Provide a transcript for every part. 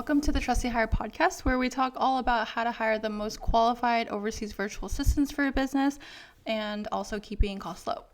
Welcome to the Trustyhire Podcast, where we talk all about how to hire the most qualified overseas virtual assistants for your business and also keeping costs low.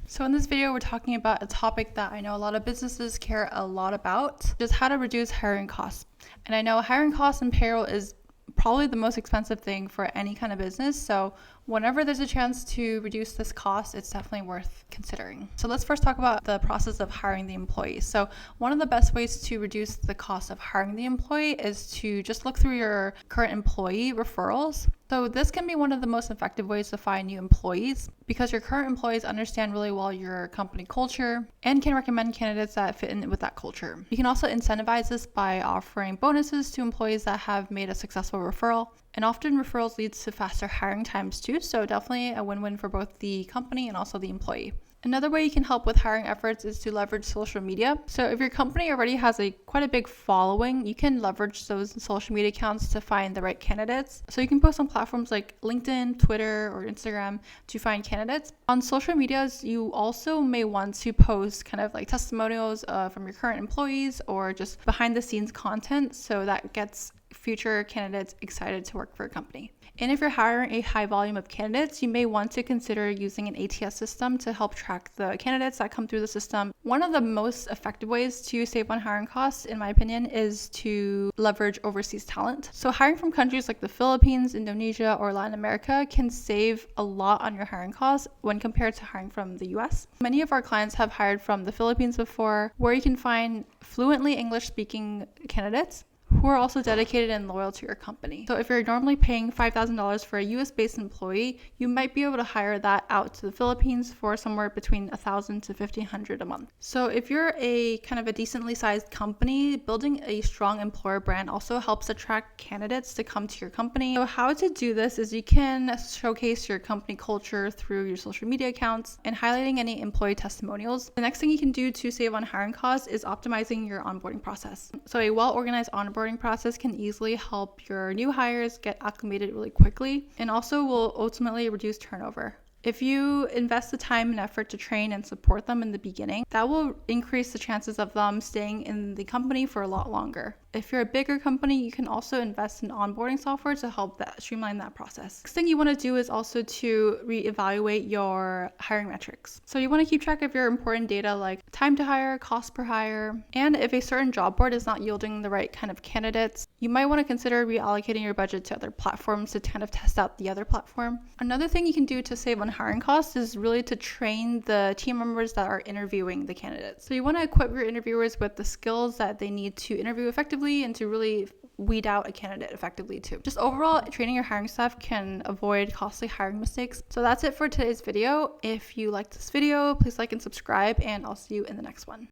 So in this video, we're talking about a topic that I know a lot of businesses care a lot about, just how to reduce hiring costs. And I know hiring costs and payroll is probably the most expensive thing for any kind of business. So whenever there's a chance to reduce this cost, it's definitely worth considering. So let's first talk about the process of hiring the employee. So one of the best ways to reduce the cost of hiring the employee is to just look through your current employee referrals. So this can be one of the most effective ways to find new employees because your current employees understand really well your company culture and can recommend candidates that fit in with that culture. You can also incentivize this by offering bonuses to employees that have made a successful referral. And often referrals leads to faster hiring times too, so definitely a win-win for both the company and also the employee. Another way you can help with hiring efforts is to leverage social media. So if your company already has quite a big following, you can leverage those social media accounts to find the right candidates. So you can post on platforms like LinkedIn, Twitter, or Instagram to find candidates. On social medias, you also may want to post kind of like testimonials from your current employees or just behind the scenes content, so that gets future candidates excited to work for a company. And if you're hiring a high volume of candidates, you may want to consider using an ATS system to help track the candidates that come through the system. One of the most effective ways to save on hiring costs, in my opinion, is to leverage overseas talent. So hiring from countries like the Philippines, Indonesia, or Latin America can save a lot on your hiring costs when compared to hiring from the US. Many of our clients have hired from the Philippines before, where you can find fluently English-speaking candidates who are also dedicated and loyal to your company. So if you're normally paying $5,000 for a US-based employee, you might be able to hire that out to the Philippines for somewhere between $1,000 to $1,500 a month. So if you're a kind of a decently sized company, building a strong employer brand also helps attract candidates to come to your company. So how to do this is you can showcase your company culture through your social media accounts and highlighting any employee testimonials. The next thing you can do to save on hiring costs is optimizing your onboarding process. So a well-organized onboarding process can easily help your new hires get acclimated really quickly and also will ultimately reduce turnover. If you invest the time and effort to train and support them in the beginning, that will increase the chances of them staying in the company for a lot longer. If you're a bigger company, you can also invest in onboarding software to help streamline that process. Next thing you want to do is also to reevaluate your hiring metrics. So you want to keep track of your important data like time to hire, cost per hire, and if a certain job board is not yielding the right kind of candidates, you might want to consider reallocating your budget to other platforms to kind of test out the other platform. Another thing you can do to save on hiring costs is really to train the team members that are interviewing the candidates. So you want to equip your interviewers with the skills that they need to interview effectively and to really weed out a candidate effectively too. Just overall, training your hiring staff can avoid costly hiring mistakes. So that's it for today's video. If you liked this video, please like and subscribe, and I'll see you in the next one.